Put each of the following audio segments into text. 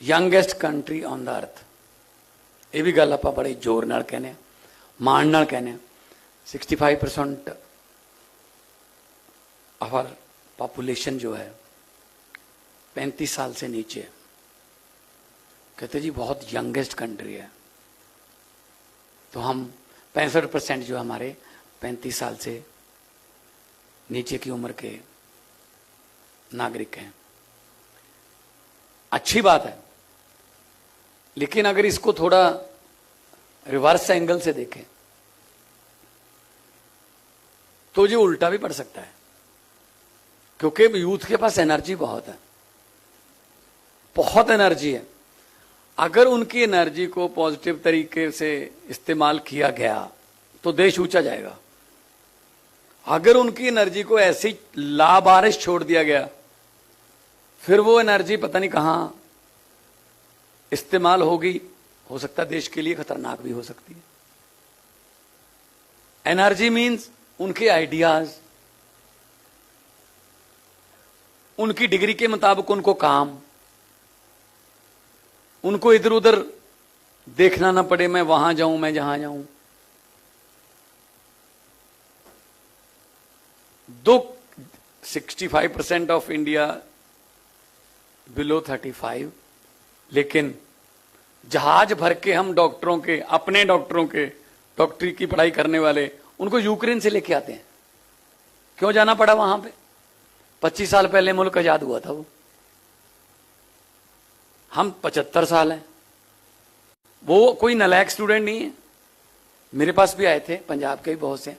Youngest country on the ਅਰਥ। ਇਹ ਵੀ ਗੱਲ ਆਪਾਂ ਬੜੇ ਜ਼ੋਰ ਨਾਲ ਕਹਿੰਦੇ ਹਾਂ, ਮਾਣ ਨਾਲ ਕਹਿੰਦੇ ਹਾਂ। 65% आवर पॉपुलेशन जो है 35 साल से नीचे है। कहते जी बहुत यंगेस्ट कंट्री है। तो हम 65% जो हमारे 35 साल से नीचे की उम्र के नागरिक हैं। अच्छी बात है, लेकिन अगर इसको थोड़ा रिवर्स एंगल से देखें तो ये उल्टा भी पड़ सकता है, क्योंकि यूथ के पास एनर्जी बहुत है, बहुत एनर्जी है। अगर उनकी एनर्जी को पॉजिटिव तरीके से इस्तेमाल किया गया तो देश ऊंचा जाएगा। अगर उनकी एनर्जी को ऐसी लाबारिश छोड़ दिया गया, फिर वो एनर्जी पता नहीं कहां इस्तेमाल होगी, हो सकता देश के लिए खतरनाक भी हो सकती है। एनर्जी मीन्स उनके आइडियाज, उनकी डिग्री के मुताबिक उनको काम, उनको इधर उधर देखना ना पड़े, मैं वहां जाऊं मैं जहां जाऊं। दो 65% ऑफ इंडिया बिलो 35, लेकिन जहाज भर के हम डॉक्टरों के, अपने डॉक्टरों के, डॉक्टरी की पढ़ाई करने वाले, उनको यूक्रेन से लेके आते हैं। क्यों जाना पड़ा वहां पे? 25 साल पहले मुल्क आजाद हुआ था वो, हम 75 साल हैं। वो कोई नालायक स्टूडेंट नहीं है। मेरे पास भी आए थे पंजाब के भी बहुत से,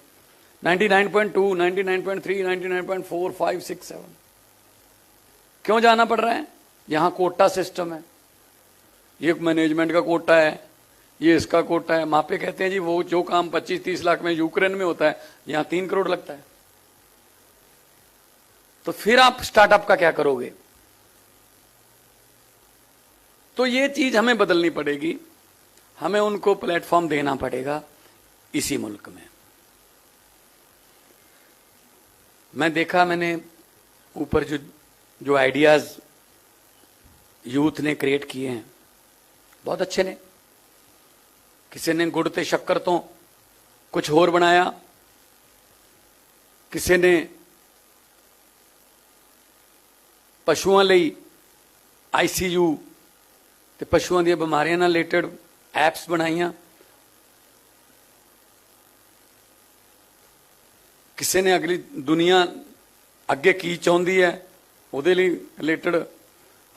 99.2, 99.3, 99.4, 5, 6, 7। क्यों जाना पड़ रहा है? यहां कोटा सिस्टम है, ये मैनेजमेंट का कोटा है, ये इसका कोटा है। मापे कहते हैं जी वो जो काम 25-30 लाख में यूक्रेन में होता है, यहां 3 करोड़ लगता है। तो फिर आप स्टार्टअप का क्या करोगे? तो ये चीज हमें बदलनी पड़ेगी, हमें उनको प्लेटफॉर्म देना पड़ेगा इसी मुल्क में। मैंने ऊपर जो आइडियाज यूथ ने क्रिएट किए हैं, बहुत अच्छे ने। किसी ने गुड़ ते शक्कर तो कुछ और बनाया, किसी ने पशुओं ਲਈ ICU ਤੇ ਪਸ਼ੂਆਂ ਦੀਆਂ ਬਿਮਾਰੀਆਂ ਨਾਲ ਰਿਲੇਟਡ ਐਪਸ ਬਣਾਈਆਂ। ਕਿਸੇ ਨੇ ਅਗਲੀ ਦੁਨੀਆ ਅੱਗੇ ਕੀ ਚਾਹੁੰਦੀ ਹੈ ਉਹਦੇ ਲਈ ਰਿਲੇਟਡ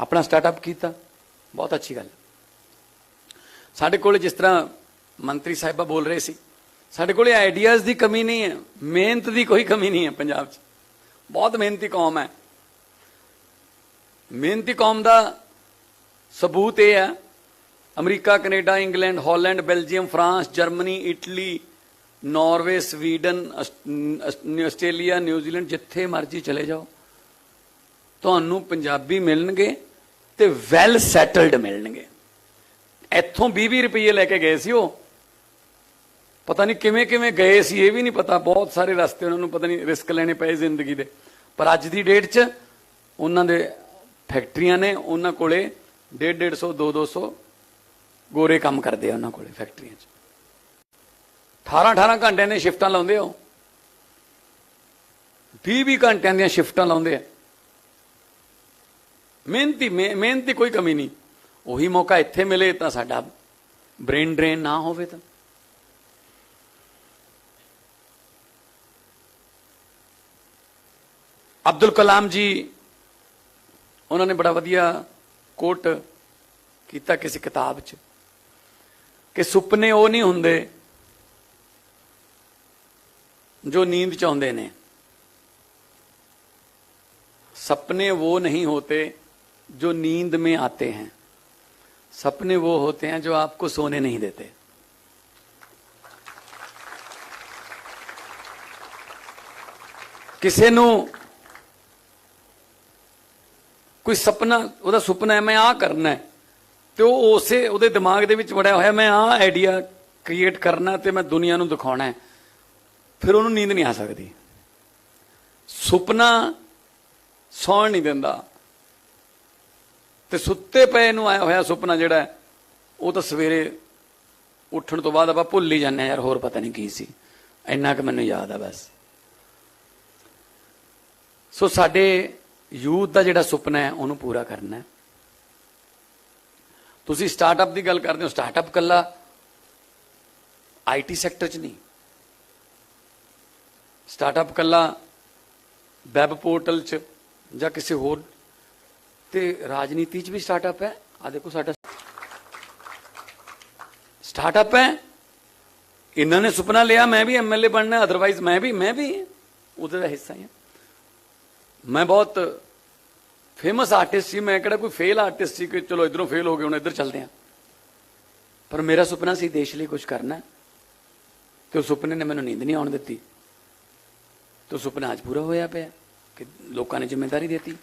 ਆਪਣਾ ਸਟਾਰਟਅਪ ਕੀਤਾ। ਬਹੁਤ ਅੱਛੀ ਗੱਲ। ਸਾਡੇ ਕੋਲ ਜਿਸ ਤਰ੍ਹਾਂ ਮੰਤਰੀ ਸਾਹਿਬਾ ਬੋਲ ਰਹੇ ਸੀ, ਸਾਡੇ ਕੋਲ ਆਈਡੀਆਜ਼ ਦੀ ਕਮੀ ਨਹੀਂ ਹੈ, ਮਿਹਨਤ ਦੀ ਕੋਈ ਕਮੀ ਨਹੀਂ ਹੈ। ਪੰਜਾਬ 'ਚ ਬਹੁਤ ਮਿਹਨਤੀ ਕੌਮ ਹੈ। ਮਿਹਨਤੀ ਕੌਮ ਦਾ सबूत यह है, America, Canada, England, Holland, Belgium, France, Germany, Italy, Norway, Sweden, Australia, New Zealand, जिथे मर्जी चले जाओ तुहानू पंजाबी मिलणगे ते वैल सैटल्ड मिलणगे। इत्थों 20 रुपये लैके गए सी, वो पता नहीं किवें किवें गए सी, ये भी नहीं पता। बहुत सारे रास्ते उन्होंने पता नहीं रिस्क लेने पे जिंदगी दे, पर अज की डेट च उन्होंने फैक्ट्रियां ने, उन्होंने कोले 150-150, 200 गोरे काम करते हैं उन्होंने कोले फैक्ट्रियां 18 घंटे दी शिफ्टां लाउंदे हो, 20 घंटे दी शिफ्टां लाउंदे हैं। मेहनती कोई कमी नहीं। उही मौका इत्थे मिले तो साडा ब्रेन ड्रेन ना होवे। तो अब्दुल कलाम जी, उन्होंने बड़ा वधिया कोट किया किसी किताब च कि सुपने वो नहीं होंदे जो नींद च आउंदे ने, सपने वो नहीं होते जो नींद में आते हैं, सपने वो होते हैं जो आपको सोने नहीं देते। किसी नू कोई सपना, ਉਹਦਾ सुपना है मैं आ करना है, तो उसे ਉਹਦੇ दिमाग ਦੇ ਵਿੱਚ ਵੜਿਆ ਹੋਇਆ मैं आ आइडिया क्रिएट करना ਤੇ मैं दुनिया ਨੂੰ ਦਿਖਾਉਣਾ है, फिर ਉਹਨੂੰ नींद नहीं आ सकती। सुपना सौण नहीं ਦਿੰਦਾ। ਤੇ ਸੁੱਤੇ ਪਏ ਨੂੰ ਆਇਆ ਹੋਇਆ ਸੁਪਨਾ ਜਿਹੜਾ ਹੈ, ਉਹ ਤਾਂ ਸਵੇਰੇ ਉੱਠਣ ਤੋਂ ਬਾਅਦ ਆਪਾਂ ਭੁੱਲ ਹੀ ਜਾਂਦੇ ਹਾਂ, ਯਾਰ ਹੋਰ ਪਤਾ ਨਹੀਂ ਕੀ ਸੀ, ਇੰਨਾ ਕਿ ਮੈਨੂੰ ਯਾਦ ਆ ਬਸ। ਸੋ ਸਾਡੇ ਯੂਥ ਦਾ ਜਿਹੜਾ ਸੁਪਨਾ ਹੈ ਉਹਨੂੰ ਪੂਰਾ ਕਰਨਾ ਹੈ। ਤੁਸੀਂ ਸਟਾਰਟਅਪ ਦੀ ਗੱਲ ਕਰਦੇ ਹੋ, ਸਟਾਰਟਅਪ ਕੱਲਾ ਆਈਟੀ ਸੈਕਟਰ 'ਚ ਨਹੀਂ, ਸਟਾਰਟਅਪ ਕੱਲਾ ਵੈਬ ਪੋਰਟਲ 'ਚ ਜਾਂ ਕਿਸੇ ਹੋਰ, ਤੇ ਰਾਜਨੀਤੀ 'ਚ ਵੀ ਸਟਾਰਟਅਪ ਹੈ। ਆ ਦੇਖੋ ਸਾਡਾ ਸਟਾਰਟਅਪ ਹੈ, ਇਹਨਾਂ ਨੇ ਸੁਪਨਾ ਲਿਆ ਮੈਂ ਵੀ ਐਮਐਲਏ ਬਣਨਾ, ਅਦਰਵਾਈਜ਼ ਮੈਂ ਵੀ ਉਹਦੇ ਦਾ ਹਿੱਸਾ ਹਾਂ। ਮੈਂ ਬਹੁਤ ਫੇਮਸ ਆਰਟਿਸਟ ਸੀ, ਮੈਂ ਕਿਹੜਾ ਕੋਈ ਫੇਲ ਆਰਟਿਸਟ ਸੀ ਕਿ ਚਲੋ ਇਧਰੋਂ ਫੇਲ ਹੋ ਗਏ ਹੁਣ ਇੱਧਰ ਚੱਲਦੇ ਹਾਂ। ਪਰ ਮੇਰਾ ਸੁਪਨਾ ਸੀ ਦੇਸ਼ ਲਈ ਕੁਝ ਕਰਨਾ, ਤੇ ਉਹ ਸੁਪਨੇ ਨੇ ਮੈਨੂੰ ਨੀਂਦ ਨਹੀਂ ਆਉਣ ਦਿੱਤੀ, ਤੇ ਸੁਪਨਾ ਅੱਜ ਪੂਰਾ ਹੋਇਆ ਪਿਆ ਕਿ ਲੋਕਾਂ ਨੇ ਜ਼ਿੰਮੇਵਾਰੀ ਦਿੱਤੀ।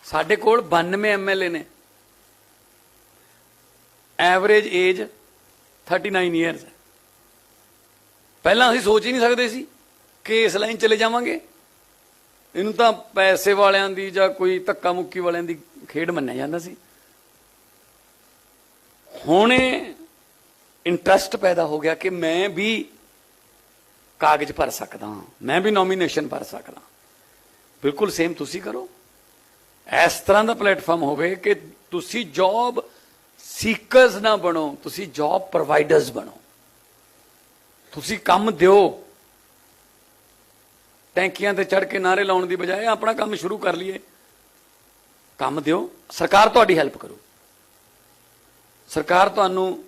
ਸਾਡੇ ਕੋਲ 92 ਐਮਐਲਏ ਨੇ, ਐਵਰੇਜ ਏਜ 39 ਇਅਰਸ ਹੈ। ਪਹਿਲਾਂ ਅਸੀਂ ਸੋਚ ਹੀ ਨਹੀਂ ਸਕਦੇ ਸੀ ਕਿ ਇਸ ਲਾਈਨ ਚਲੇ ਜਾਵਾਂਗੇ। ਇਹਨੂੰ ਤਾਂ ਪੈਸੇ ਵਾਲਿਆਂ ਦੀ ਜਾਂ ਕੋਈ ਧੱਕਾ ਮੁੱਕੀ ਵਾਲਿਆਂ ਦੀ ਖੇਡ ਮੰਨਿਆ ਜਾਂਦਾ ਸੀ। ਹੁਣ ਇੰਟਰਸਟ ਪੈਦਾ ਹੋ ਗਿਆ ਕਿ ਮੈਂ ਵੀ ਕਾਗਜ਼ ਭਰ ਸਕਦਾ ਹਾਂ, ਮੈਂ ਵੀ ਨੋਮੀਨੇਸ਼ਨ ਭਰ ਸਕਦਾ। ਬਿਲਕੁਲ ਸੇਮ ਤੁਸੀਂ ਕਰੋ। ਇਸ ਤਰ੍ਹਾਂ ਦਾ ਪਲੇਟਫਾਰਮ ਹੋਵੇ ਕਿ ਤੁਸੀਂ ਜੌਬ ਸੀਕਰਸ ਨਾ ਬਣੋ, ਤੁਸੀਂ ਜੌਬ ਪ੍ਰੋਵਾਈਡਰਸ ਬਣੋ। ਤੁਸੀਂ ਕੰਮ ਦਿਓ, ਟੈਂਕੀਆਂ ਤੇ ਚੜ੍ਹ ਕੇ ਨਾਰੇ ਲਾਉਣ ਦੀ ਬਜਾਏ ਆਪਣਾ ਕੰਮ ਸ਼ੁਰੂ ਕਰ ਲਈਏ। ਕੰਮ ਦਿਓ, ਸਰਕਾਰ ਤੁਹਾਡੀ ਹੈਲਪ ਕਰੂ। ਸਰਕਾਰ ਤੁਹਾਨੂੰ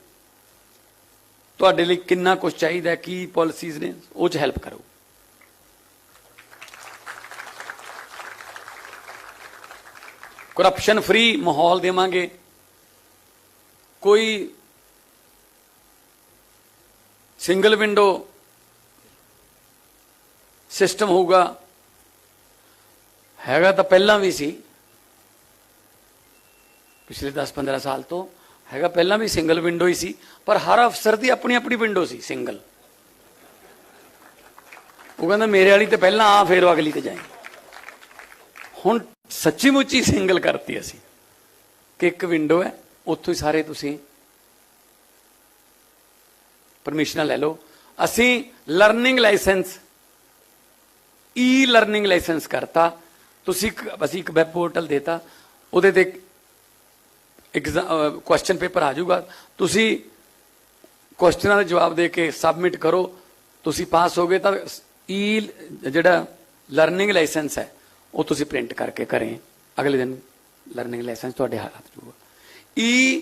ਤੁਹਾਡੇ ਲਈ ਕਿੰਨਾ ਕੁਝ ਚਾਹੀਦਾ, ਕੀ ਪਾਲਿਸੀਜ਼ ਨੇ, ਉਹ 'ਚ ਹੈਲਪ ਕਰੂ। ਕਰਪਸ਼ਨ ਫ੍ਰੀ ਮਾਹੌਲ ਦੇਵਾਂਗੇ। ਕੋਈ ਸਿੰਗਲ ਵਿੰਡੋ ਸਿਸਟਮ ਹੋਊਗਾ, ਹੈਗਾ ਤਾਂ ਪਹਿਲਾਂ ਵੀ ਸੀ, ਪਿਛਲੇ 10-15 ਸਾਲ ਤੋਂ ਹੈਗਾ, ਪਹਿਲਾਂ ਵੀ ਸਿੰਗਲ ਵਿੰਡੋ ਹੀ ਸੀ, ਪਰ ਹਰ ਅਫਸਰ ਦੀ ਆਪਣੀ ਆਪਣੀ ਵਿੰਡੋ ਸੀ ਸਿੰਗਲ। ਉਹ ਕਹਿੰਦਾ ਮੇਰੇ ਵਾਲੀ ਤੇ ਪਹਿਲਾਂ ਆ, ਫਿਰ ਅਗਲੀ ਤੇ ਜਾਏ। ਹੁਣ ਸੱਚੀ ਮੁੱਚੀ ਸਿੰਗਲ ਕਰਤੀ ਅਸੀਂ ਕਿ ਇੱਕ ਵਿੰਡੋ ਹੈ, ਉੱਥੋਂ ਹੀ ਸਾਰੇ ਤੁਸੀਂ ਪਰਮਿਸ਼ਨਾਂ ਲੈ ਲਓ। ਅਸੀਂ ਲਰਨਿੰਗ ਲਾਇਸੈਂਸ, ਈ ਲਰਨਿੰਗ ਲਾਇਸੈਂਸ ਕਰਤਾ। ਤੁਸੀਂ ਅਸੀਂ ਇੱਕ ਵੈਬ ਪੋਰਟਲ ਦੇਤਾ, ਉਹਦੇ ਤੇ ਕੁਐਸਚਨ ਪੇਪਰ ਆ ਜਾਊਗਾ, ਤੁਸੀਂ ਕੁਐਸਚਨਾਂ ਦੇ ਜਵਾਬ ਦੇ ਕੇ ਸਬਮਿਟ ਕਰੋ, ਤੁਸੀਂ ਪਾਸ ਹੋ ਗਏ ਤਾਂ ਈ ਜਿਹੜਾ ਲਰਨਿੰਗ ਲਾਇਸੈਂਸ ਹੈ ਉਹ ਤੁਸੀਂ ਪ੍ਰਿੰਟ ਕਰਕੇ ਘਰੇ ਅਗਲੇ ਦਿਨ ਲਰਨਿੰਗ ਲਾਇਸੈਂਸ ਤੁਹਾਡੇ ਹੱਥ ਜੂਗਾ। ਈ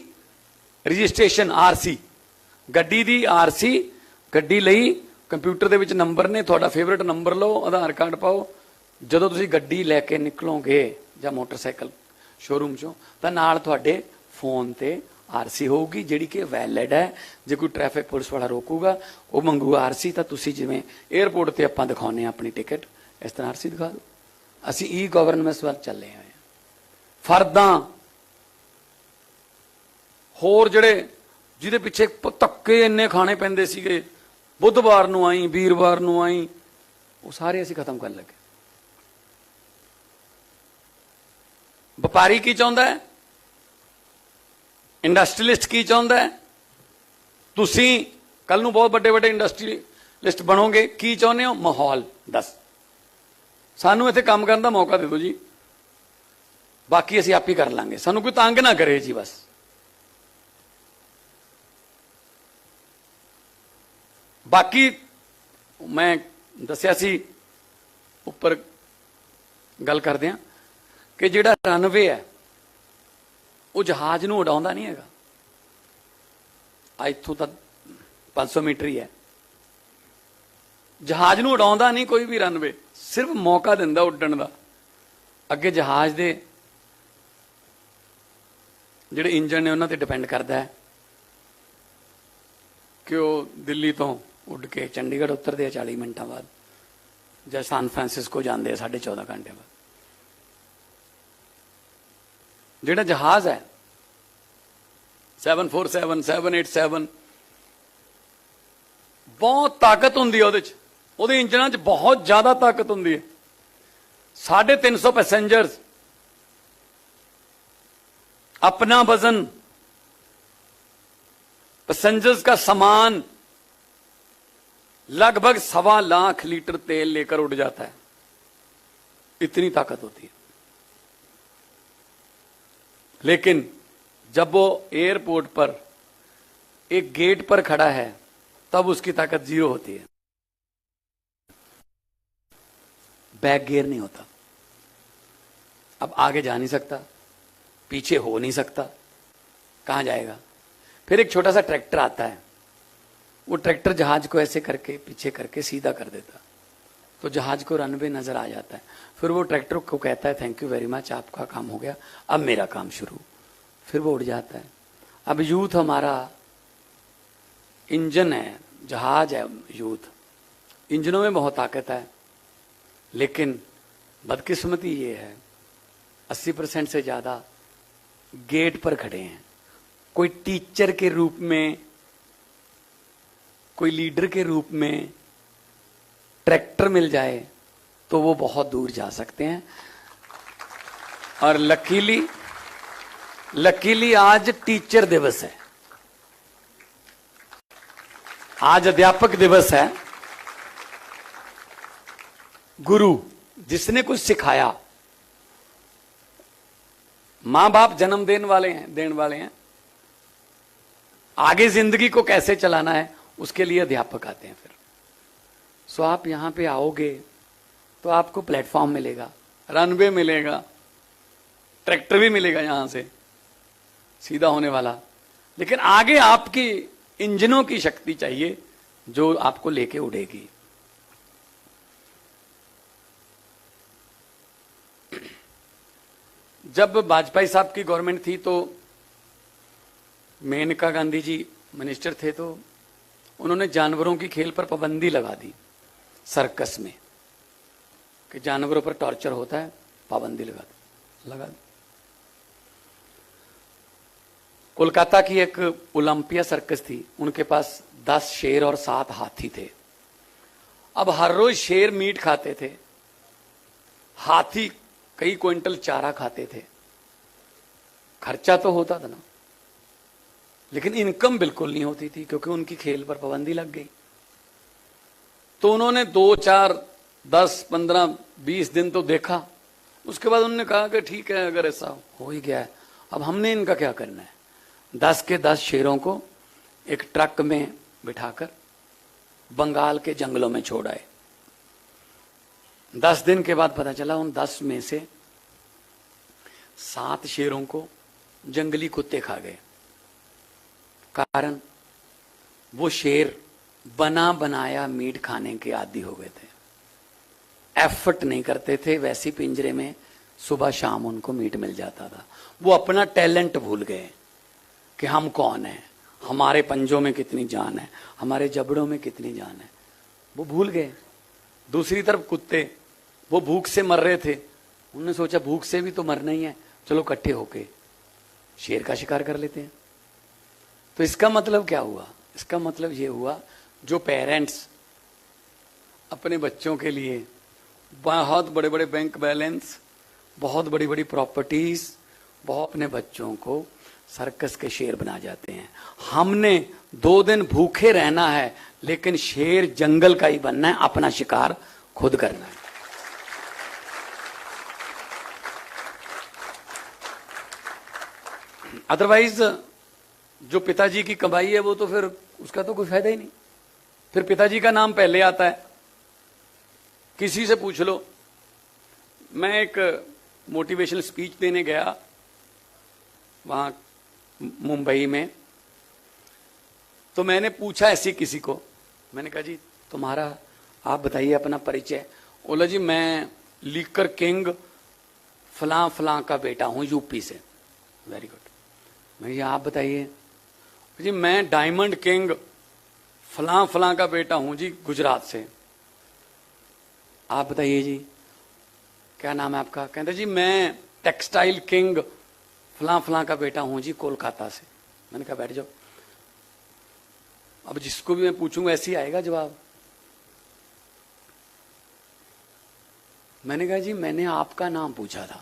ਰਜਿਸਟ੍ਰੇਸ਼ਨ, ਆਰਸੀ, ਗੱਡੀ ਦੀ ਆਰਸੀ, ਗੱਡੀ ਲਈ ਕੰਪਿਊਟਰ ਦੇ ਵਿੱਚ ਨੰਬਰ ਨੇ, ਤੁਹਾਡਾ ਫੇਵਰੇਟ ਨੰਬਰ ਲਓ, ਆਧਾਰ ਕਾਰਡ ਪਾਓ। ਜਦੋਂ ਤੁਸੀਂ ਗੱਡੀ ਲੈ ਕੇ ਨਿਕਲੋਗੇ ਜਾਂ ਮੋਟਰਸਾਈਕਲ ਸ਼ੋਰੂਮ ਚੋਂ, ਤਾਂ ਨਾਲ ਤੁਹਾਡੇ ਫੋਨ ਤੇ ਆਰਸੀ ਹੋਊਗੀ ਜਿਹੜੀ ਕਿ ਵੈਲਿਡ ਹੈ। ਜੇ ਕੋਈ ਟ੍ਰੈਫਿਕ ਪੁਲਿਸ ਵਾਲਾ ਰੋਕੂਗਾ, ਉਹ ਮੰਗੂਗਾ ਆਰਸੀ, ਤਾਂ ਤੁਸੀਂ ਜਿਵੇਂ 에ਅਰਪੋਰਟ ਤੇ ਆਪਾਂ ਦਿਖਾਉਂਦੇ ਹਾਂ ਆਪਣੀ ਟਿਕਟ, ਇਸ ਤਰ੍ਹਾਂ ਆਰਸੀ ਦਿਖਾ ਦਿਓ। ਅਸੀਂ ਈ ਗਵਰਨੈਂਸ ਵੱਲ ਚੱਲੇ ਹੋਏ ਹਾਂ। ਫਰਦਾਂ ਹੋਰ ਜਿਹੜੇ ਜਿਹਦੇ ਪਿੱਛੇ ਧੱਕੇ ਇੰਨੇ ਖਾਣੇ ਪੈਂਦੇ ਸੀਗੇ, ਬੁੱਧਵਾਰ ਨੂੰ ਆਈ, ਵੀਰਵਾਰ ਨੂੰ ਆਈ, ਉਹ ਸਾਰੇ ਅਸੀਂ ਖਤਮ ਕਰਨ ਲੱਗੇ। ਵਪਾਰੀ ਕੀ ਚਾਹੁੰਦਾ ਹੈ, ਇੰਡਸਟਰੀਲਿਸਟ ਕੀ ਚਾਹੁੰਦਾ ਹੈ, ਤੁਸੀਂ ਕੱਲ ਨੂੰ ਬਹੁਤ ਵੱਡੇ ਵੱਡੇ ਇੰਡਸਟਰੀਲਿਸਟ ਬਣੋਗੇ, ਕੀ ਚਾਹੁੰਦੇ ਹੋ? ਮਾਹੌਲ ਦੱਸ, ਸਾਨੂੰ ਇੱਥੇ ਕੰਮ ਕਰਨ ਦਾ ਮੌਕਾ ਦੇ ਦਿਓ ਜੀ, ਬਾਕੀ ਅਸੀਂ ਆਪ ਹੀ ਕਰ ਲਾਂਗੇ, ਸਾਨੂੰ ਕੋਈ ਤੰਗ ਨਾ ਕਰੇ ਜੀ। ਬਸ ਬਾਕੀ ਮੈਂ ਦੱਸਿਆ ਸੀ, ਉੱਪਰ ਗੱਲ ਕਰਦੇ ਹਾਂ ਕਿ ਜਿਹੜਾ ਰਨਵੇ ਹੈ ਉਹ ਜਹਾਜ਼ ਨੂੰ ਉਡਾਉਂਦਾ ਨਹੀਂ ਹੈਗਾ। ਇੱਥੋਂ ਤਾਂ 500 ਮੀਟਰ ਹੀ ਹੈ, ਜਹਾਜ਼ ਨੂੰ ਉਡਾਉਂਦਾ ਨਹੀਂ ਕੋਈ ਵੀ ਰਨਵੇ, ਸਿਰਫ ਮੌਕਾ ਦਿੰਦਾ ਉੱਡਣ ਦਾ। ਅੱਗੇ ਜਹਾਜ਼ ਦੇ ਜਿਹੜੇ ਇੰਜਣ ਨੇ ਉਹਨਾਂ ਤੇ ਡਿਪੈਂਡ ਕਰਦਾ ਹੈ ਕਿ ਉਹ ਦਿੱਲੀ ਤੋਂ ਉੱਡ ਕੇ ਚੰਡੀਗੜ੍ਹ ਉਤਰਦੇ ਆ 40 ਮਿੰਟਾਂ ਬਾਅਦ, ਜਾਂ ਸਾਨ ਫਰਾਂਸਿਸਕੋ ਜਾਂਦੇ ਆ 14.5 ਘੰਟੇ ਬਾਅਦ। ਜਿਹੜਾ ਜਹਾਜ਼ ਹੈ 747, 787, ਬਹੁਤ ਤਾਕਤ ਹੁੰਦੀ ਹੈ ਉਹਦੇ 'ਚ, ਉਹਦੇ ਇੰਜਣਾਂ 'ਚ ਬਹੁਤ ਜ਼ਿਆਦਾ ਤਾਕਤ ਹੁੰਦੀ ਹੈ। 350 पैसेंजर्स, अपना वजन, पैसेंजर्स का सामान, लगभग 1.25 लाख लीटर तेल लेकर उड़ जाता है। इतनी ताकत होती है। लेकिन जब वो एयरपोर्ट पर एक गेट पर खड़ा है तब उसकी ताकत 0 होती है। बैक गियर नहीं होता, अब आगे जा नहीं सकता, पीछे हो नहीं सकता, कहां जाएगा। फिर एक छोटा सा ट्रैक्टर आता है, वो ट्रैक्टर जहाज को ऐसे करके पीछे करके सीधा कर देता, तो जहाज को रनवे नजर आ जाता है। फिर वो ट्रैक्टर को कहता है थैंक यू वेरी मच, आपका काम हो गया, अब मेरा काम शुरू। फिर वो उड़ जाता है। अब यूथ हमारा इंजन है, जहाज है यूथ, इंजनों में बहुत ताकत है, लेकिन बदकिस्मती ये है 80% से ज्यादा गेट पर खड़े हैं। कोई टीचर के रूप में, कोई लीडर के रूप में ट्रैक्टर मिल जाए तो वो बहुत दूर जा सकते हैं। और लकीली आज टीचर दिवस है, आज अध्यापक दिवस है। गुरु जिसने कुछ सिखाया, मां बाप जन्म देने वाले हैं, आगे जिंदगी को कैसे चलाना है उसके लिए अध्यापक आते हैं। फिर सो आप यहां पे आओगे तो आपको प्लेटफॉर्म मिलेगा, रनवे मिलेगा, ट्रैक्टर भी मिलेगा यहां से सीधा होने वाला, लेकिन आगे आपकी इंजनों की शक्ति चाहिए जो आपको लेके उड़ेगी। जब वाजपेयी साहब की गवर्नमेंट थी तो मेनका गांधी जी मिनिस्टर थे, तो उन्होंने जानवरों की खेल पर पाबंदी लगा दी सर्कस में, कि जानवरों पर टॉर्चर होता है, पाबंदी लगा दी। कोलकाता की एक ओलंपिया सर्कस थी, उनके पास 10 शेर और 7 हाथी थे। अब हर रोज शेर मीट खाते थे, हाथी कई क्विंटल चारा खाते थे। खर्चा तो होता था ना, लेकिन इनकम बिल्कुल नहीं होती थी, क्योंकि उनकी खेल पर पाबंदी लग गई। तो उन्होंने 2, 4, 10, 15, 20 दिन तो देखा, उसके बाद उन्होंने कहा कि ठीक है, अगर ऐसा हो ही गया है, अब हमने इनका क्या करना है। 10 के 10 शेरों को एक ट्रक में बिठाकर बंगाल के जंगलों में छोड़ आए। 10 दिन के बाद पता चला उन 10 में से 7 शेरों को जंगली कुत्ते खा गए। कारण वो शेर बना बनाया मीट खाने के आदी हो गए थे, एफर्ट नहीं करते थे, वैसी पिंजरे में सुबह शाम उनको मीट मिल जाता था। वो अपना टैलेंट भूल गए कि हम कौन हैं, हमारे पंजों में कितनी जान है, हमारे जबड़ों में कितनी जान है, वो भूल गए। दूसरी तरफ कुत्ते, वो भूख से मर रहे थे, उन्होंने सोचा भूख से भी तो मरना ही है, चलो इकट्ठे होके शेर का शिकार कर लेते हैं। तो इसका मतलब क्या हुआ? इसका मतलब ये हुआ, जो पेरेंट्स अपने बच्चों के लिए बहुत बड़े बड़े बैंक बैलेंस, बहुत बड़ी बड़ी प्रॉपर्टीज, बहुत अपने बच्चों को सर्कस के शेर बना जाते हैं। हमने 2 दिन भूखे रहना है, लेकिन शेर जंगल का ही बनना है, अपना शिकार खुद करना है। अदरवाइज जो पिताजी की कमाई है वो तो फिर उसका तो कोई फायदा ही नहीं। फिर पिताजी का नाम पहले आता है। किसी से पूछ लो, मैं एक मोटिवेशनल स्पीच देने गया वहां मुंबई में, तो मैंने पूछा ऐसे किसी को, मैंने कहा जी तुम्हारा, आप बताइए अपना परिचय। बोला जी मैं लीकर किंग फलां फलां का बेटा हूं यूपी से। Very good. मैं आप बताइए। जी मैं डायमंड किंग फलां फलां का बेटा हूं जी गुजरात से। आप बताइए जी क्या नाम है आपका? कहते जी मैं टेक्सटाइल किंग फलां फलां का बेटा हूं जी कोलकाता से। मैंने कहा बैठ जाओ। अब जिसको भी मैं पूछूंगा ऐसे ही आएगा जवाब। मैंने कहा जी मैंने आपका नाम पूछा था,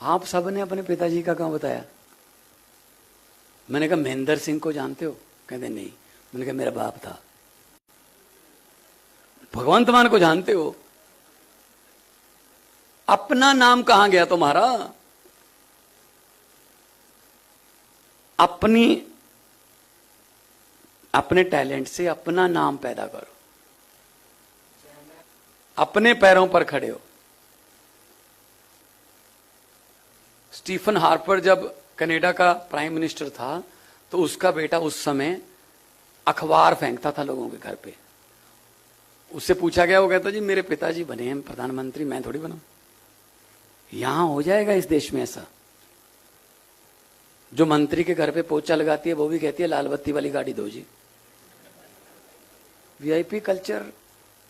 आप सबने अपने पिताजी का कहाँ बताया? मैंने कहा महेंद्र सिंह को जानते हो? कहते नहीं। मैंने कहा मेरा बाप था। भगवंत मान को जानते हो? अपना नाम कहां गया तुम्हारा? अपने टैलेंट से अपना नाम पैदा करो, अपने पैरों पर खड़े हो। स्टीफन हार्पर जब कनाडा का प्राइम मिनिस्टर था तो उसका बेटा उस समय अखबार फेंकता था लोगों के घर पे। उससे पूछा गया, वो कहता जी मेरे पिताजी बने हैं प्रधानमंत्री, मैं थोड़ी बना। यहां हो जाएगा इस देश में ऐसा? जो मंत्री के घर पे पोछा लगाती है वो भी कहती है लाल बत्ती वाली गाड़ी दो जी। वीआईपी कल्चर,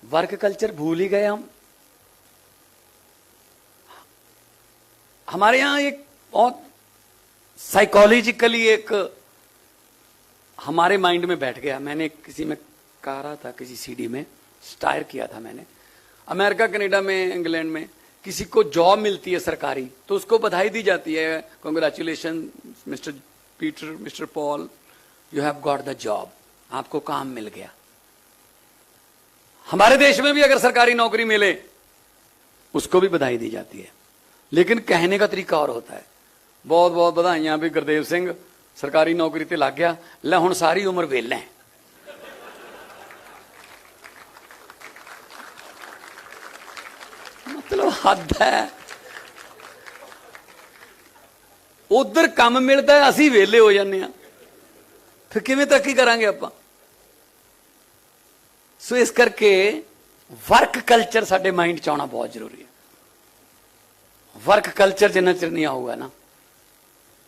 वर्क कल्चर भूल ही गए हम। हमारे यहां एक बहुत साइकोलॉजिकली एक हमारे माइंड में बैठ गया। मैंने किसी में कहा रहा था, किसी सीडी में स्टायर किया था मैंने, अमेरिका कनाडा में इंग्लैंड में किसी को जॉब मिलती है सरकारी तो उसको बधाई दी जाती है, congratulation mister Peter, mister Paul, you have got the job, आपको काम मिल गया। हमारे देश में भी अगर सरकारी नौकरी मिले उसको भी बधाई दी जाती है, लेकिन कहने का तरीका और होता है। बहुत बहुत बधाइयां भी गुरदेव सिंह सरकारी नौकरी ते लग गया, ले हुण सारी उम्र वेला है। मतलब हद है। उधर काम मिलता है, असी वेले हो जाने, फिर किवें तरक्की करांगे आपां? सो इस करके वर्क कल्चर साडे माइंड च आउणा बहुत जरूरी है। वर्क कल्चर जिन्ना चिर नहीं आऊगा ना,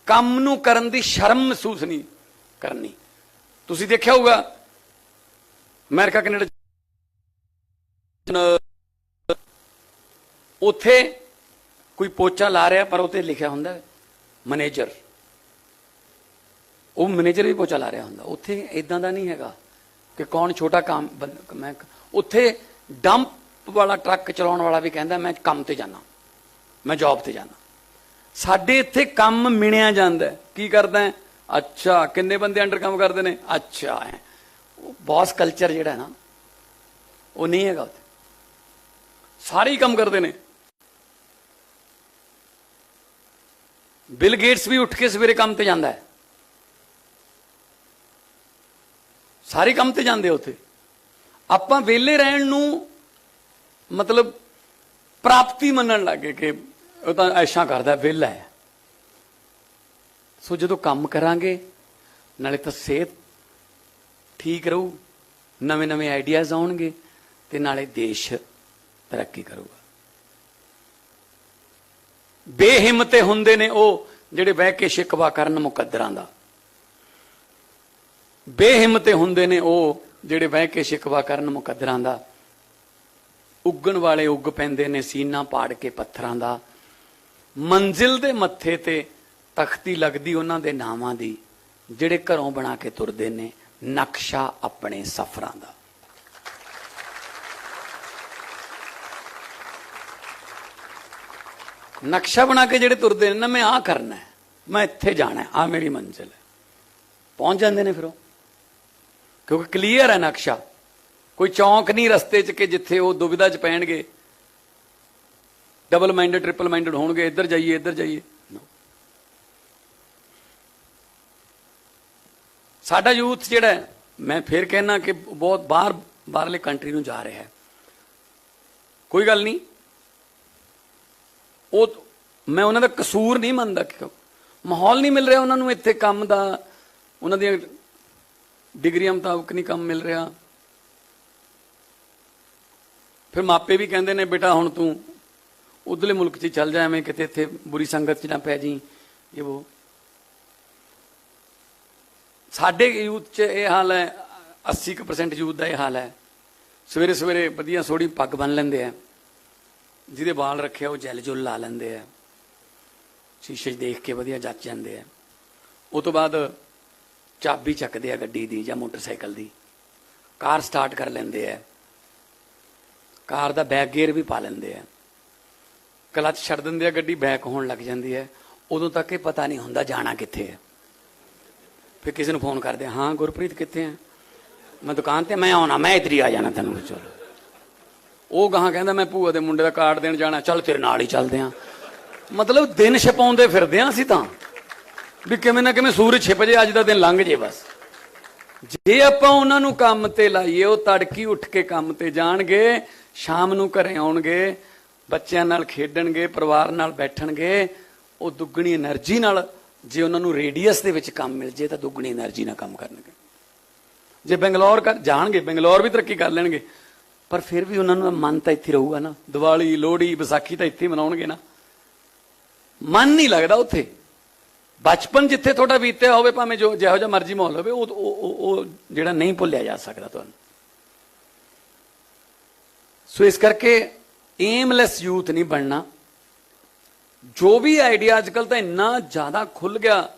काम नूं करन दी शर्म महसूस नहीं करनी। तुसीं देखिया होगा अमेरिका कनाडा उत्थे कोई पोचा ला रहा पर उत्ते लिखिया हुंदा मैनेजर, वो मैनेजर भी पोचा ला रहा हुंदा। उत्थे इदां दा नहीं हैगा कि कौन छोटा काम मैं उत्थे डंप वाला ट्रक चलाउण वाला भी कहंदा मैं काम ते जाना, मैं जॉब ते जाना। साडे इत्थे काम मिणिया जांदा है। की करदा है? अच्छा किन्ने बंदे अंडर काम करदे ने? अच्छा है। बॉस कल्चर जिहड़ा है ना वो नहीं हैगा उत्थे, सारे ही काम करदे ने। बिल गेट्स भी उठ के सवेरे काम ते जांदा है, सारे काम ते जांदे उत्थे। आपां वेले रहण नूं मतलब प्राप्ति मनण लग गए कि ਉਹ ਤਾਂ ਐਸ਼ਾਂ ਕਰਦਾ ਵਿਹਲਾ ਹੈ। ਸੋ ਜਦੋਂ ਕੰਮ ਕਰਾਂਗੇ ਨਾਲੇ ਤਾਂ ਸਿਹਤ ਠੀਕ ਰਹੂ, ਨਵੇਂ ਨਵੇਂ ਆਈਡੀਆਜ਼ ਆਉਣਗੇ ਤੇ ਨਾਲੇ ਦੇਸ਼ ਤਰੱਕੀ ਕਰੂਗਾ। ਬੇਹਿੰਮਤੇ ਹੁੰਦੇ ਨੇ ਉਹ ਜਿਹੜੇ ਬਹਿ ਕੇ ਸ਼ਿਕਵਾ ਕਰਨ ਮੁਕੱਦਰਾਂ ਦਾ, ਬੇਹਿੰਮਤੇ ਹੁੰਦੇ ਨੇ ਉਹ ਜਿਹੜੇ ਬਹਿ ਕੇ ਸ਼ਿਕਵਾ ਕਰਨ ਮੁਕੱਦਰਾਂ ਦਾ। ਉੱਗਣ ਵਾਲੇ ਉੱਗ ਪੈਂਦੇ ਨੇ ਸੀਨਾ ਪਾੜ ਕੇ ਪੱਥਰਾਂ ਦਾ। ਮੰਜ਼ਿਲ ਦੇ ਮੱਥੇ ਤੇ ਤਖਤੀ ਲੱਗਦੀ ਉਹਨਾਂ ਦੇ ਨਾਵਾਂ ਦੀ ਜਿਹੜੇ ਘਰੋਂ ਬਣਾ ਕੇ ਤੁਰਦੇ ਨੇ ਨਕਸ਼ਾ ਆਪਣੇ ਸਫ਼ਰਾਂ ਦਾ। ਨਕਸ਼ਾ ਬਣਾ ਕੇ ਜਿਹੜੇ ਤੁਰਦੇ ਨੇ ਨਾ, ਮੈਂ ਆਹ ਕਰਨਾ ਹੈ, ਮੈਂ ਇੱਥੇ ਜਾਣਾ, ਆਹ ਮੇਰੀ ਮੰਜ਼ਿਲ ਹੈ, ਪਹੁੰਚ ਜਾਂਦੇ ਨੇ ਫਿਰ ਉਹ, ਕਿਉਂਕਿ ਕਲੀਅਰ ਹੈ ਨਕਸ਼ਾ। ਕੋਈ ਚੌਂਕ ਨਹੀਂ ਰਸਤੇ 'ਚ ਕਿ ਜਿੱਥੇ ਉਹ ਦੁਵਿਧਾ 'ਚ ਪੈਣਗੇ, डबल माइंडेड ट्रिपल माइंडेड होंगे, इधर जाइए इधर जाइए। नो, साडा यूथ जिहड़ा है, मैं फिर कहना कि बहुत बाहरले कंट्री नूं जा रहा है। कोई गल नहीं, वो मैं उन्हां दा कसूर नहीं मनदा कि माहौल नहीं मिल रहा उन्हां नूं इत्थे काम दा, उन्हां दी डिग्रियां मुताबक नहीं काम मिल रहा। फिर मापे भी कहंदे ने बेटा हुण तूं उधरले मुल्क च चल जाए, मैं किते इत्थे बुरी संगत च ना पै जी, ये वो। साडे यूथ च ये हाल है, 80% यूथ का यह हाल है। सवेरे सवेरे वधिया सोहणी पग बन लेंदे है, जिहदे बाल रखे वो जैल जुल ला लेंदे है, शीशे देख के वधिया जच जांदे है। उस तो बाद चाबी चकदे आ गड्डी दी जां मोटरसाइकिल दी, कार स्टार्ट कर लेंदे है, ਕਾਰ ਦਾ ਬੈਕ ਗੇਅਰ ਵੀ ਪਾ ਲੈਂਦੇ ਆ, ਕਲੱਚ ਛੱਡ ਦਿੰਦੇ ਆ, ਗੱਡੀ ਬੈਕ ਹੋਣ ਲੱਗ ਜਾਂਦੀ ਹੈ, ਉਦੋਂ ਤੱਕ ਇਹ ਪਤਾ ਨਹੀਂ ਹੁੰਦਾ ਜਾਣਾ ਕਿੱਥੇ ਹੈ। ਫਿਰ ਕਿਸੇ ਨੂੰ ਫੋਨ ਕਰਦੇ, ਹਾਂ ਗੁਰਪ੍ਰੀਤ ਕਿੱਥੇ ਹੈ? ਮੈਂ ਦੁਕਾਨ ਤੇ, ਮੈਂ ਆਉਣਾ, ਮੈਂ ਇੱਧਰ ਹੀ ਆ ਜਾਣਾ ਤੈਨੂੰ। ਚਲੋ, ਉਹ ਗਾਹਾਂ ਕਹਿੰਦਾ ਮੈਂ ਭੂਆ ਦੇ ਮੁੰਡੇ ਦਾ ਕਾਰਡ ਦੇਣ ਜਾਣਾ, ਚੱਲ ਤੇਰੇ ਨਾਲ ਹੀ ਚੱਲਦੇ ਆ। ਮਤਲਬ ਦਿਨ ਛਪਾਉਂਦੇ ਫਿਰਦੇ ਆ ਅਸੀਂ ਤਾਂ, ਵੀ ਕਿਵੇਂ ਨਾ ਕਿਵੇਂ ਸੂਰਜ ਛਿਪ ਜੇ, ਅੱਜ ਦਾ ਦਿਨ ਲੰਘ ਜੇ ਬਸ। ਜੇ ਆਪਾਂ ਉਹਨਾਂ ਨੂੰ ਕੰਮ ਤੇ ਲਾਈਏ, ਉਹ ਤੜਕੀ ਉੱਠ ਕੇ ਕੰਮ ਤੇ ਜਾਣਗੇ, ਸ਼ਾਮ ਨੂੰ ਘਰੇ ਆਉਣਗੇ, ਬੱਚਿਆਂ ਨਾਲ ਖੇਡਣਗੇ, ਪਰਿਵਾਰ ਨਾਲ ਬੈਠਣਗੇ, ਉਹ ਦੁੱਗਣੀ એનર્ਜੀ ਨਾਲ, ਜੇ ਉਹਨਾਂ ਨੂੰ ਰੇਡੀਅਸ ਦੇ ਵਿੱਚ ਕੰਮ ਮਿਲ ਜੇ ਤਾਂ ਦੁੱਗਣੀ એનર્ਜੀ ਨਾਲ ਕੰਮ ਕਰਨਗੇ। ਜੇ ਬੰਗਲੌਰ ਜਾਣਗੇ, ਬੰਗਲੌਰ ਵੀ ਤਰੱਕੀ ਕਰ ਲੈਣਗੇ, ਪਰ ਫਿਰ ਵੀ ਉਹਨਾਂ ਨੂੰ ਮਨ ਤਾਂ ਇੱਥੇ ਰਹੂਗਾ ਨਾ। ਦੀਵਾਲੀ, ਲੋਹੜੀ, ਵਿਸਾਖੀ ਤਾਂ ਇੱਥੇ ਮਨਾਉਣਗੇ ਨਾ, ਮਨ ਨਹੀਂ ਲੱਗਦਾ ਉੱਥੇ। ਬਚਪਨ ਜਿੱਥੇ ਤੁਹਾਡਾ ਬੀਤਿਆ ਹੋਵੇ, ਭਾਵੇਂ ਜਿਹੋ ਜਿਹਾ ਮਰਜ਼ੀ ਮਾਹੌਲ ਹੋਵੇ, ਉਹ ਜਿਹੜਾ ਨਹੀਂ ਭੁੱਲਿਆ ਜਾ ਸਕਦਾ ਤੁਹਾਨੂੰ। ਸੋ ਇਸ ਕਰਕੇ ਏਮਲੈਸ ਯੂਥ ਨਹੀਂ ਬਣਨਾ। ਜੋ ਵੀ ਆਈਡੀਆ ਅੱਜ ਕੱਲ ਤਾਂ ਇੰਨਾ ਜ਼ਿਆਦਾ ਖੁੱਲ ਗਿਆ,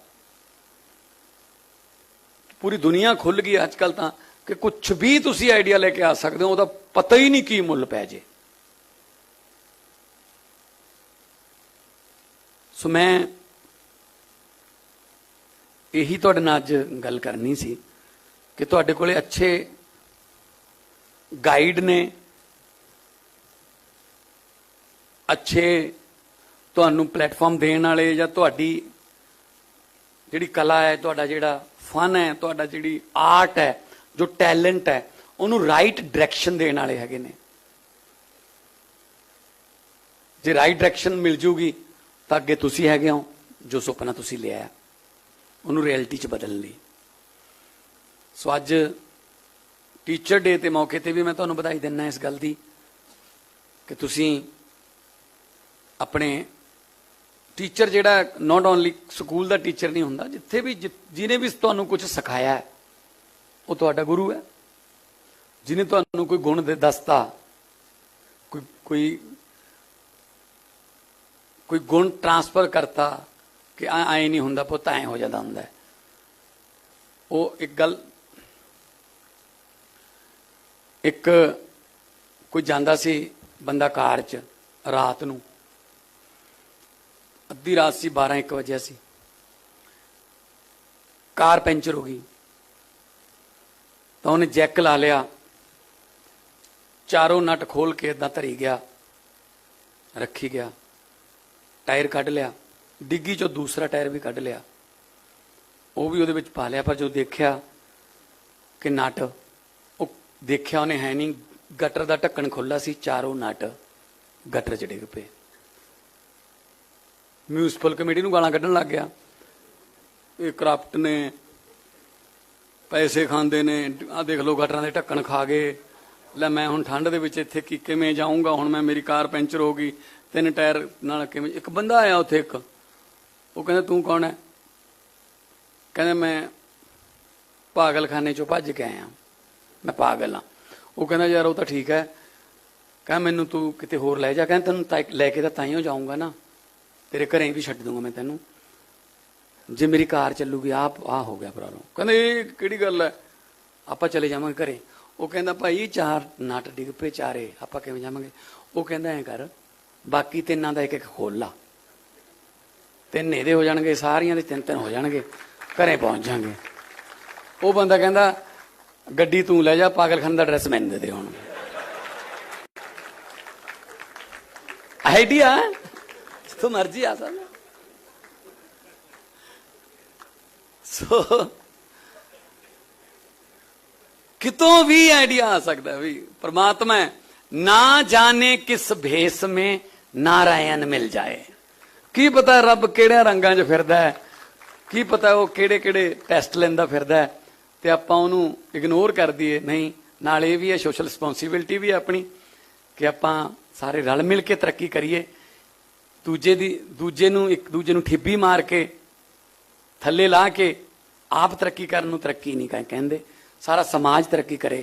ਪੂਰੀ ਦੁਨੀਆ ਖੁੱਲ ਗਈ ਅੱਜ ਕੱਲ ਤਾਂ, ਕਿ ਕੁਛ ਵੀ ਤੁਸੀਂ ਆਈਡੀਆ ਲੈ ਕੇ ਆ ਸਕਦੇ ਹੋ, ਉਹਦਾ ਪਤਾ ਹੀ ਨਹੀਂ ਕੀ ਮੁੱਲ ਪੈ ਜੇ। ਸੋ ਮੈਂ ਇਹੀ ਤੁਹਾਡੇ ਨਾਲ ਅੱਜ ਗੱਲ ਕਰਨੀ ਸੀ ਕਿ ਤੁਹਾਡੇ ਕੋਲੇ ਅੱਛੇ ਗਾਈਡ ਨੇ, ਅੱਛੇ ਤੁਹਾਨੂੰ ਪਲੇਟਫਾਰਮ ਦੇਣ ਵਾਲੇ, ਜਾਂ ਤੁਹਾਡੀ ਜਿਹੜੀ ਕਲਾ ਹੈ, ਤੁਹਾਡਾ ਜਿਹੜਾ ਫਨ ਹੈ, ਤੁਹਾਡਾ ਜਿਹੜੀ ਆਰਟ ਹੈ, ਜੋ ਟੈਲੈਂਟ ਹੈ, ਉਹਨੂੰ ਰਾਈਟ ਡਾਇਰੈਕਸ਼ਨ ਦੇਣ ਵਾਲੇ ਹੈਗੇ ਨੇ। ਜੇ ਰਾਈਟ ਡਾਇਰੈਕਸ਼ਨ ਮਿਲ ਜੂਗੀ ਤਾਂ ਅੱਗੇ ਤੁਸੀਂ ਹੈਗੇ ਹੋ, ਜੋ ਸੁਪਨਾ ਤੁਸੀਂ ਲਿਆ ਉਹਨੂੰ ਰਿਐਲਿਟੀ 'ਚ ਬਦਲਣ ਲਈ। ਸੋ ਅੱਜ ਟੀਚਰ ਡੇ ਦੇ ਮੌਕੇ ਤੇ ਵੀ ਮੈਂ ਤੁਹਾਨੂੰ ਵਧਾਈ ਦਿੰਦਾ ਇਸ ਗੱਲ ਦੀ ਕਿ ਤੁਸੀਂ ਆਪਣੇ ਟੀਚਰ, ਜਿਹੜਾ not only school the teacher ਨਹੀਂ ਹੁੰਦਾ, ਜਿੱਥੇ ਵੀ ਜਿਹਨੇ ਵੀ ਤੁਹਾਨੂੰ ਕੁਝ ਸਿਖਾਇਆ ਹੈ ਉਹ ਤੁਹਾਡਾ ਗੁਰੂ ਹੈ। ਜਿਹਨੇ ਤੁਹਾਨੂੰ ਕੋਈ ਗੁਣ ਦੱਸਤਾ, ਕੋਈ ਗੁਣ ਟ੍ਰਾਂਸਫਰ ਕਰਤਾ ਕਿ ਐਂ ਨਹੀਂ ਹੁੰਦਾ ਪੁੱਤ, ਐਂ ਹੋ ਜਾਂਦਾ ਹੁੰਦਾ। ਉਹ ਇੱਕ ਗੱਲ, ਇੱਕ ਕੋਈ ਜਾਂਦਾ ਸੀ ਬੰਦਾ ਕਾਰ 'ਚ ਰਾਤ ਨੂੰ, ਅੱਧੀ ਰਾਤ ਸੀ, 12-1 ਵਜੇ ਸੀ, ਕਾਰ ਪੈਂਚਰ ਹੋ ਗਈ ਤਾਂ ਉਹਨੇ ਜੈਕ ਲਾ ਲਿਆ, ਚਾਰੋਂ ਨਟ ਖੋਲ ਕੇ ਏਦਾਂ ਧਰੀ ਗਿਆ, ਰੱਖੀ ਗਿਆ, ਟਾਇਰ ਕੱਢ ਲਿਆ, ਡਿੱਗੀ ਚੋਂ ਦੂਸਰਾ ਟਾਇਰ ਵੀ ਕੱਢ ਲਿਆ, ਉਹ ਵੀ ਉਹਦੇ ਵਿੱਚ ਪਾ ਲਿਆ। ਪਰ ਜੋ ਦੇਖਿਆ ਕਿ ਨਟ, ਉਹ ਦੇਖਿਆ ਉਹਨੇ ਹੈ ਨਹੀਂ, ਗਟਰ ਦਾ ਢੱਕਣ ਖੁੱਲਾ ਸੀ, ਚਾਰੋਂ ਨਟ ਗਟਰ 'ਚ ਡਿੱਗ ਪਏ। ਮਿਊਨਿਸਪਲ ਕਮੇਟੀ ਨੂੰ ਗਾਲਾਂ ਕੱਢਣ ਲੱਗ ਗਿਆ, ਇਹ ਕਰਪਟ ਨੇ, ਪੈਸੇ ਖਾਂਦੇ ਨੇ, ਆਹ ਦੇਖ ਲਓ ਗਟਰਾਂ ਦੇ ਢੱਕਣ ਖਾ ਗਏ, ਲੈ ਮੈਂ ਹੁਣ ਠੰਡ ਦੇ ਵਿੱਚ ਇੱਥੇ ਕਿਵੇਂ ਜਾਊਂਗਾ, ਹੁਣ ਮੈਂ, ਮੇਰੀ ਕਾਰ ਪੈਂਚਰ ਹੋ ਗਈ, 3 ਟਾਇਰ ਨਾਲ ਕਿਵੇਂ। ਇੱਕ ਬੰਦਾ ਆਇਆ ਉੱਥੇ, ਇੱਕ, ਉਹ ਕਹਿੰਦਾ ਤੂੰ ਕੌਣ ਹੈ? ਕਹਿੰਦਾ ਮੈਂ ਪਾਗਲਖਾਨੇ ਚੋਂ ਭੱਜ ਕੇ ਆਇਆ, ਮੈਂ ਪਾਗਲ ਹਾਂ। ਉਹ ਕਹਿੰਦਾ ਯਾਰ ਉਹ ਤਾਂ ਠੀਕ ਹੈ, ਕਹਿੰਦਾ ਮੈਨੂੰ ਤੂੰ ਕਿਤੇ ਹੋਰ ਲੈ ਜਾ, ਕਹਿੰਦਾ ਤੈਨੂੰ ਲੈ ਕੇ ਤਾਂ ਤਾਈਓ ਜਾਊਂਗਾ ਨਾ, ਤੇਰੇ ਘਰੇ ਵੀ ਛੱਡ ਦੂੰਗਾ ਮੈਂ ਤੈਨੂੰ, ਜੇ ਮੇਰੀ ਕਾਰ ਚੱਲੂਗੀ। ਆਹ ਹੋ ਗਿਆ ਪ੍ਰੋਬਲਮ। ਕਹਿੰਦਾ ਇਹ ਕਿਹੜੀ ਗੱਲ ਹੈ, ਆਪਾਂ ਚਲੇ ਜਾਵਾਂਗੇ ਘਰੇ। ਉਹ ਕਹਿੰਦਾ ਭਾਈ 4 ਨਟ ਡਿੱਗ ਪਏ, ਚਾਰੇ, ਆਪਾਂ ਕਿਵੇਂ ਜਾਵਾਂਗੇ? ਉਹ ਕਹਿੰਦਾ ਐਂ ਕਰ, ਬਾਕੀ 3 ਦਾ 1-1 ਖੋਲ ਲਾ, 3 ਇਹਦੇ ਹੋ ਜਾਣਗੇ, ਸਾਰੀਆਂ ਦੇ 3-3 ਹੋ ਜਾਣਗੇ, ਘਰੇ ਪਹੁੰਚ ਜਾਣਗੇ। ਉਹ ਬੰਦਾ ਕਹਿੰਦਾ ਗੱਡੀ ਤੂੰ ਲੈ ਜਾ, ਪਾਗਲਖਾਨੇ ਦਾ ਐਡਰੈਸ ਮੈਨੂੰ ਦੇ ਦੇ। ਹੁਣ ਆਈਡੀਆ ਜਿੱਥੋਂ ਮਰਜ਼ੀ ਆ ਸਕਦਾ। ਸੋ ਕਿਤੋਂ ਵੀ ਆਈਡੀਆ ਆ ਸਕਦਾ ਵੀ। परमात्मा ना जाने किस भेष में नारायण मिल जाए। की पता रब किहड़े रंगां 'च फिरदा है, की पता वो किहड़े टैसट लैंदा फिरदा है, ते आपां उहनूं इग्नोर कर दईए। नहीं, नाल इह भी है, सोशल रिस्पोंसिबिलिटी भी है अपनी, कि आपां सारे रल मिल के तरक्की करिए। दूजे नूं एक दूजे नूं ठिब्बी मार के थल्ले ला के आप तरक्की करन नूं तरक्की नहीं कहंदे। सारा समाज तरक्की करे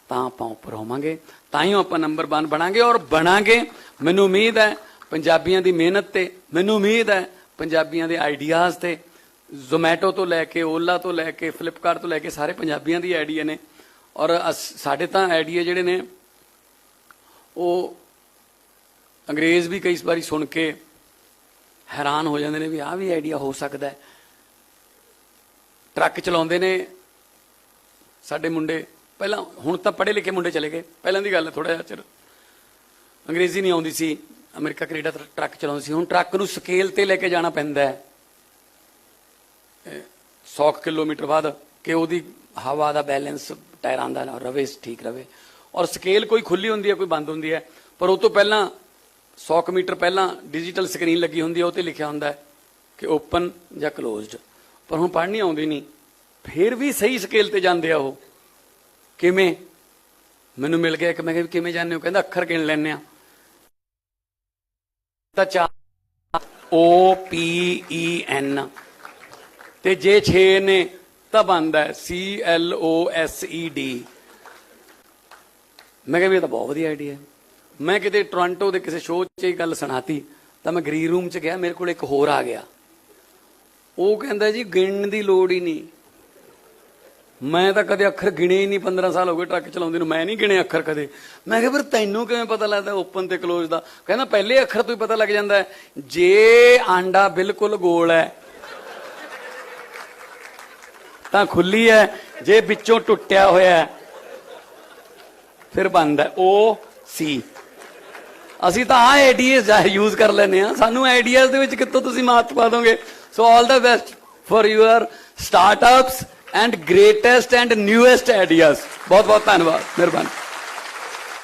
ਤਾਂ ਆਪਾਂ ਉੱਪਰ ਹੋਵਾਂਗੇ, ਤਾਂ ਹੀ ਆਪਾਂ ਨੰਬਰ 1 ਬਣਾਂਗੇ। ਔਰ ਬਣਾਂਗੇ, ਮੈਨੂੰ ਉਮੀਦ ਹੈ ਪੰਜਾਬੀਆਂ ਦੀ ਮਿਹਨਤ ਤੇ, ਮੈਨੂੰ ਉਮੀਦ ਹੈ ਪੰਜਾਬੀਆਂ ਦੇ ਆਈਡੀਆਜ਼ ਤੇ। ਜ਼ੋਮੈਟੋ ਤੋਂ ਲੈ ਕੇ, ਓਲਾ ਤੋਂ ਲੈ ਕੇ, ਫਲਿੱਪਕਾਰਟ ਤੋਂ ਲੈ ਕੇ ਸਾਰੇ ਪੰਜਾਬੀਆਂ ਦੀ ਆਈਡੀਆ ਨੇ। ਔਰ ਸਾਡੇ ਤਾਂ ਆਈਡੀਆ ਜਿਹੜੇ ਨੇ ਉਹ ਅੰਗਰੇਜ਼ ਵੀ ਕਈ ਵਾਰੀ ਸੁਣ ਕੇ ਹੈਰਾਨ ਹੋ ਜਾਂਦੇ ਨੇ ਵੀ ਆਹ ਵੀ ਆਈਡੀਆ ਹੋ ਸਕਦਾ ਹੈ। ਟਰੱਕ ਚਲਾਉਂਦੇ ਨੇ ਸਾਡੇ ਮੁੰਡੇ, ਪਹਿਲਾਂ, ਹੁਣ ਤਾਂ ਪੜ੍ਹੇ ਲਿਖੇ ਮੁੰਡੇ ਚਲੇ ਗਏ, ਪਹਿਲਾਂ ਦੀ ਗੱਲ ਹੈ, ਥੋੜ੍ਹਾ ਜਿਹਾ ਚਿਰ ਅੰਗਰੇਜ਼ੀ ਨਹੀਂ ਆਉਂਦੀ ਸੀ, ਅਮਰੀਕਾ ਕੈਨੇਡਾ ਟਰੱਕ ਚਲਾਉਂਦੇ ਸੀ। ਹੁਣ ਟਰੱਕ ਨੂੰ ਸਕੇਲ ਤੇ ਲੈ ਕੇ ਜਾਣਾ ਪੈਂਦਾ ਹੈ 100 ਕਿਲੋਮੀਟਰ ਬਾਅਦ ਕਿ ਉਹਦੀ ਹਵਾ ਦਾ ਬੈਲੈਂਸ ਟਾਇਰਾਂ ਦਾ ਰਵੇ, ਠੀਕ ਰਵੇ। ਔਰ ਸਕੇਲ ਕੋਈ ਖੁੱਲੀ ਹੁੰਦੀ ਹੈ, ਕੋਈ ਬੰਦ ਹੁੰਦੀ ਹੈ, ਪਰ ਉਹ ਤੋਂ ਪਹਿਲਾਂ 100 ਮੀਟਰ ਪਹਿਲਾਂ ਡਿਜੀਟਲ ਸਕਰੀਨ ਲੱਗੀ ਹੁੰਦੀ ਹੈ, ਉਹ 'ਤੇ ਲਿਖਿਆ ਹੁੰਦਾ ਹੈ ਕਿ ਓਪਨ ਜਾਂ ਕਲੋਜ਼ਡ। ਪਰ ਹੁਣ ਪੜ੍ਹਨੀ ਆਉਂਦੀ ਨਹੀਂ, ਫਿਰ ਵੀ ਸਹੀ ਸਕੇਲ ਤੇ ਜਾਂਦੇ ਆ ਉਹ। ਕਿਵੇਂ? ਮੈਨੂੰ ਮਿਲ ਗਿਆ ਇੱਕ, ਮੈਂ ਕਿਹਾ ਕਿਵੇਂ ਜਾਂਦੇ ਹੋ? ਕਹਿੰਦਾ ਅੱਖਰ ਗਿਣ ਲੈਂਦੇ ਆ ਤਾਂ 4 OPEN ਤੇ ਜੇ 6 ਨੇ ਤਾਂ ਬਣਦਾ CLOSED। ਮੈਂ ਕਿਹਾ ਵੀ ਇਹ ਤਾਂ ਬਹੁਤ ਵਧੀਆ ਆਈਡੀਆ ਹੈ। ਮੈਂ ਕਿਤੇ ਟੋਰਾਂਟੋ ਦੇ ਕਿਸੇ ਸ਼ੋਅ 'ਚ ਇਹ ਗੱਲ ਸੁਣਾਤੀ ਤਾਂ ਮੈਂ ਗ੍ਰੀਨ ਰੂਮ 'ਚ ਗਿਆ, ਮੇਰੇ ਕੋਲ ਇੱਕ ਹੋਰ ਆ ਗਿਆ, ਉਹ ਕਹਿੰਦਾ ਜੀ ਗਿਣਨ ਦੀ ਲੋੜ ਹੀ ਨਹੀਂ। ਮੈਂ ਤਾਂ ਕਦੇ ਅੱਖਰ ਗਿਣੇ ਹੀ ਨਹੀਂ, 15 ਸਾਲ ਹੋ ਗਏ ਟਰੱਕ ਚਲਾਉਂਦੇ ਨੂੰ, ਮੈਂ ਨਹੀਂ ਗਿਣੇ ਅੱਖਰ ਕਦੇ। ਮੈਂ ਕਿਹਾ ਫਿਰ ਤੈਨੂੰ ਕਿਵੇਂ ਪਤਾ ਲੱਗਦਾ ਓਪਨ ਤੇ ਕਲੋਜ਼ ਦਾ? ਕਹਿੰਦਾ ਪਹਿਲੇ ਅੱਖਰ ਤੋਂ ਹੀ ਪਤਾ ਲੱਗ ਜਾਂਦਾ ਹੈ, ਜੇ ਆਂਡਾ ਬਿਲਕੁਲ ਗੋਲ ਹੈ ਤਾਂ ਖੁੱਲੀ ਹੈ, ਜੇ ਵਿੱਚੋਂ ਟੁੱਟਿਆ ਹੋਇਆ ਫਿਰ ਬੰਦ ਹੈ OC। ਅਸੀਂ ਤਾਂ ਆਹ ਆਈਡੀਆਜ਼ ਯੂਜ਼ ਕਰ ਲੈਂਦੇ ਹਾਂ, ਸਾਨੂੰ ਆਈਡੀਆਜ਼ ਦੇ ਵਿੱਚ ਕਿੱਥੋਂ ਤੁਸੀਂ ਮਾਤ ਪਾ ਦੋਗੇ। So all the best for your startups and greatest and newest ideas। बहुत बहुत धन्यवाद, मेहरबानी।